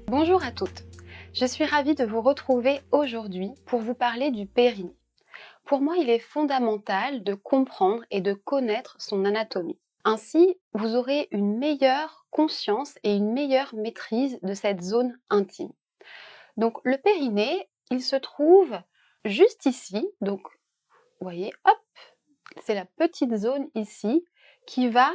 Bonjour à toutes, je suis ravie de vous retrouver aujourd'hui pour vous parler du périnée. Pour moi, il est fondamental de comprendre et de connaître son anatomie. Ainsi, vous aurez une meilleure conscience et une meilleure maîtrise de cette zone intime. Donc le périnée, il se trouve juste ici, donc vous voyez, hop, c'est la petite zone ici qui va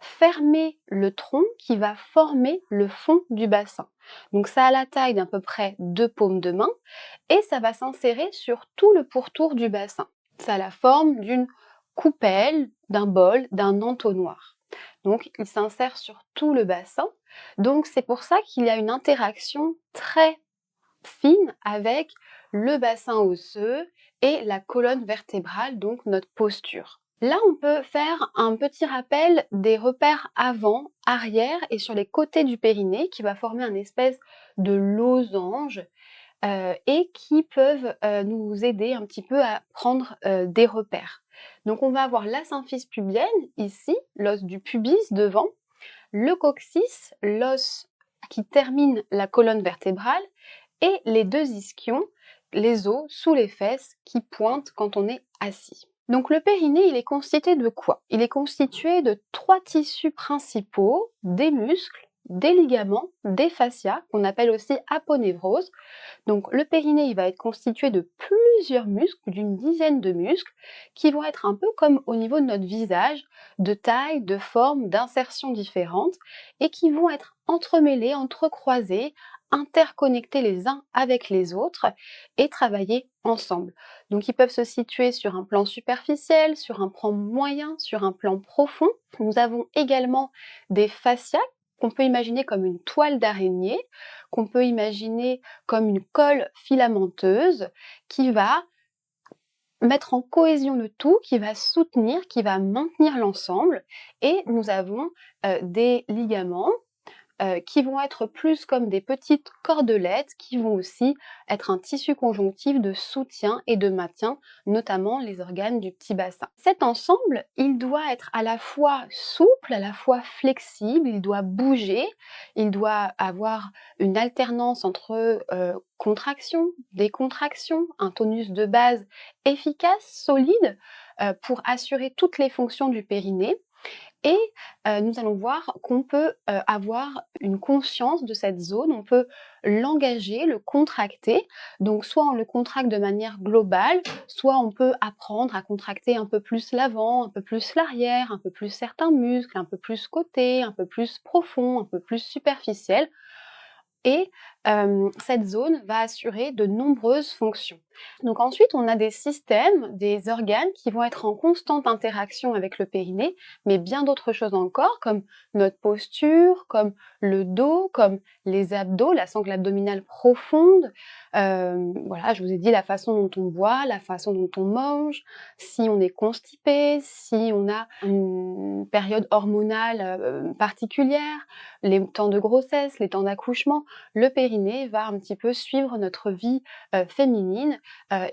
fermer le tronc, qui va former le fond du bassin. Donc ça a la taille d'à peu près 2 paumes de main et ça va s'insérer sur tout le pourtour du bassin. Ça a la forme d'une coupelle, d'un bol, d'un entonnoir. Donc il s'insère sur tout le bassin. Donc c'est pour ça qu'il y a une interaction très fine avec le bassin osseux et la colonne vertébrale, donc notre posture. Là, on peut faire un petit rappel des repères avant, arrière et sur les côtés du périnée qui va former un espèce de losange et qui peuvent nous aider un petit peu à prendre des repères. Donc on va avoir la symphyse pubienne ici, l'os du pubis devant, le coccyx, l'os qui termine la colonne vertébrale, et les 2 ischions, les os sous les fesses qui pointent quand on est assis. Donc le périnée, il est constitué de quoi? Il est constitué de 3 tissus principaux, des muscles, des ligaments, des fascias, qu'on appelle aussi aponévrose. Donc le périnée, il va être constitué de plusieurs muscles, d'une dizaine de muscles, qui vont être un peu comme au niveau de notre visage, de taille, de forme, d'insertion différentes, et qui vont être entremêlés, entrecroisés, interconnectés les uns avec les autres et travailler ensemble. Donc ils peuvent se situer sur un plan superficiel, sur un plan moyen, sur un plan profond. Nous avons également des fascias qu'on peut imaginer comme une toile d'araignée, qu'on peut imaginer comme une colle filamenteuse qui va mettre en cohésion le tout, qui va soutenir, qui va maintenir l'ensemble. Et nous avons des ligaments qui vont être plus comme des petites cordelettes, qui vont aussi être un tissu conjonctif de soutien et de maintien, notamment les organes du petit bassin. Cet ensemble, il doit être à la fois souple, à la fois flexible, il doit bouger, il doit avoir une alternance entre contraction, décontraction, un tonus de base efficace, solide, pour assurer toutes les fonctions du périnée. Et nous allons voir qu'on peut avoir une conscience de cette zone, on peut l'engager, le contracter. Donc soit on le contracte de manière globale, soit on peut apprendre à contracter un peu plus l'avant, un peu plus l'arrière, un peu plus certains muscles, un peu plus côté, un peu plus profond, un peu plus superficiel. Et cette zone va assurer de nombreuses fonctions. Donc ensuite, on a des systèmes, des organes qui vont être en constante interaction avec le périnée, mais bien d'autres choses encore, comme notre posture, comme le dos, comme les abdos, la sangle abdominale profonde. Voilà, je vous ai dit la façon dont on boit, la façon dont on mange, si on est constipé, si on a une période hormonale particulière, les temps de grossesse, les temps d'accouchement. Le périnée va un petit peu suivre notre vie féminine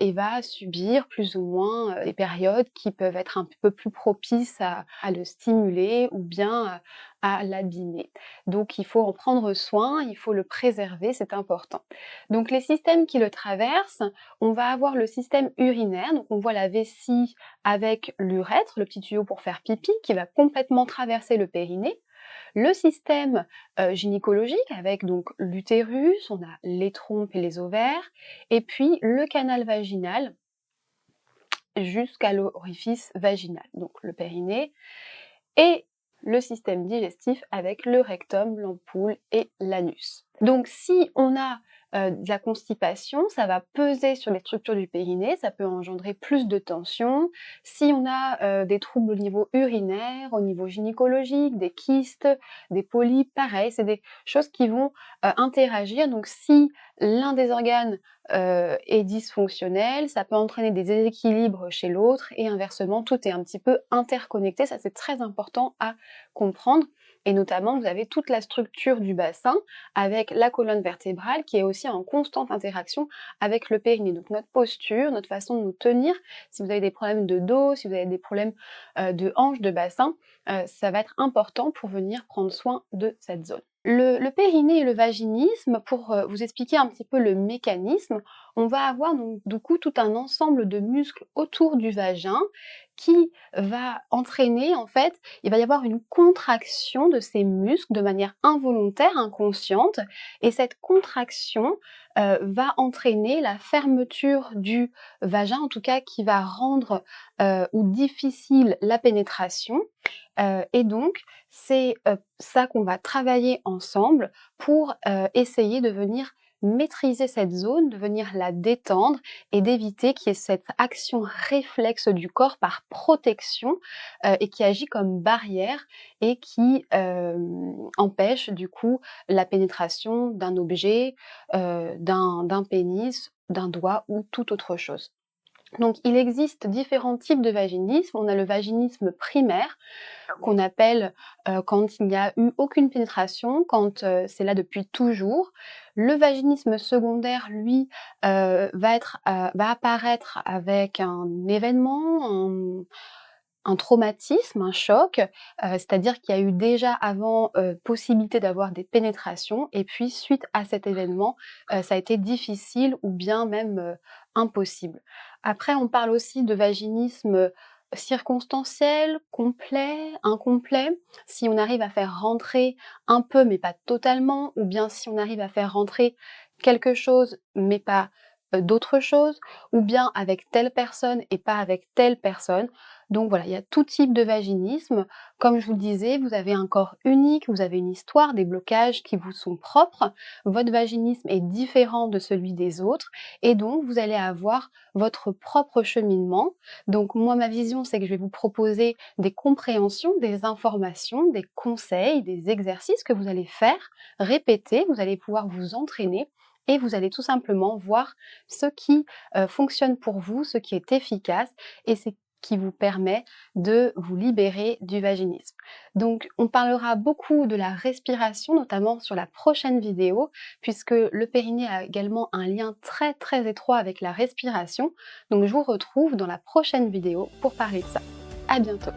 et va subir plus ou moins des périodes qui peuvent être un peu plus propices à le stimuler ou bien à l'abîmer. Donc il faut en prendre soin, il faut le préserver, c'est important. Donc les systèmes qui le traversent, on va avoir le système urinaire, donc on voit la vessie avec l'urètre, le petit tuyau pour faire pipi, qui va complètement traverser le périnée. Le système gynécologique avec donc l'utérus, on a les trompes et les ovaires, et puis le canal vaginal jusqu'à l'orifice vaginal, donc le périnée, et le système digestif avec le rectum, l'ampoule et l'anus. Donc si on a de la constipation, ça va peser sur les structures du périnée, ça peut engendrer plus de tension. Si on a des troubles au niveau urinaire, au niveau gynécologique, des kystes, des polypes, pareil, c'est des choses qui vont interagir. Donc si l'un des organes est dysfonctionnel, ça peut entraîner des déséquilibres chez l'autre et inversement, tout est un petit peu interconnecté, ça c'est très important à comprendre. Et notamment, vous avez toute la structure du bassin avec la colonne vertébrale qui est aussi en constante interaction avec le périnée. Donc notre posture, notre façon de nous tenir, si vous avez des problèmes de dos, si vous avez des problèmes de hanche, de bassin, ça va être important pour venir prendre soin de cette zone. Le périnée et le vaginisme, pour, vous expliquer un petit peu le mécanisme, on va avoir donc du coup tout un ensemble de muscles autour du vagin qui va entraîner en fait, il va y avoir une contraction de ces muscles de manière involontaire, inconsciente, et cette contraction, va entraîner la fermeture du vagin, en tout cas qui va rendre, ou difficile la pénétration, et donc c'est, ça qu'on va travailler ensemble pour, essayer de venir maîtriser cette zone, de venir la détendre et d'éviter qu'il y ait cette action réflexe du corps par protection, et qui agit comme barrière et qui, empêche du coup la pénétration d'un objet, d'un pénis, d'un doigt ou toute autre chose. Donc il existe différents types de vaginisme. On a le vaginisme primaire qu'on appelle, quand il n'y a eu aucune pénétration, quand, c'est là depuis toujours. Le vaginisme secondaire, lui, va apparaître avec un événement, un traumatisme, un choc, c'est-à-dire qu'il y a eu déjà avant, possibilité d'avoir des pénétrations et puis suite à cet événement, ça a été difficile ou bien même, impossible. Après on parle aussi de vaginisme circonstanciel, complet, incomplet. Si on arrive à faire rentrer un peu mais pas totalement, ou bien si on arrive à faire rentrer quelque chose mais pas, d'autre chose, ou bien avec telle personne et pas avec telle personne. Donc voilà, il y a tout type de vaginisme. Comme je vous le disais, vous avez un corps unique, vous avez une histoire, des blocages qui vous sont propres. Votre vaginisme est différent de celui des autres et donc vous allez avoir votre propre cheminement. Donc moi, ma vision, c'est que je vais vous proposer des compréhensions, des informations, des conseils, des exercices que vous allez faire, répéter, vous allez pouvoir vous entraîner et vous allez tout simplement voir ce qui, fonctionne pour vous, ce qui est efficace et c'est qui vous permet de vous libérer du vaginisme. Donc on parlera beaucoup de la respiration, notamment sur la prochaine vidéo, puisque le périnée a également un lien très très étroit avec la respiration. Donc je vous retrouve dans la prochaine vidéo pour parler de ça. À bientôt!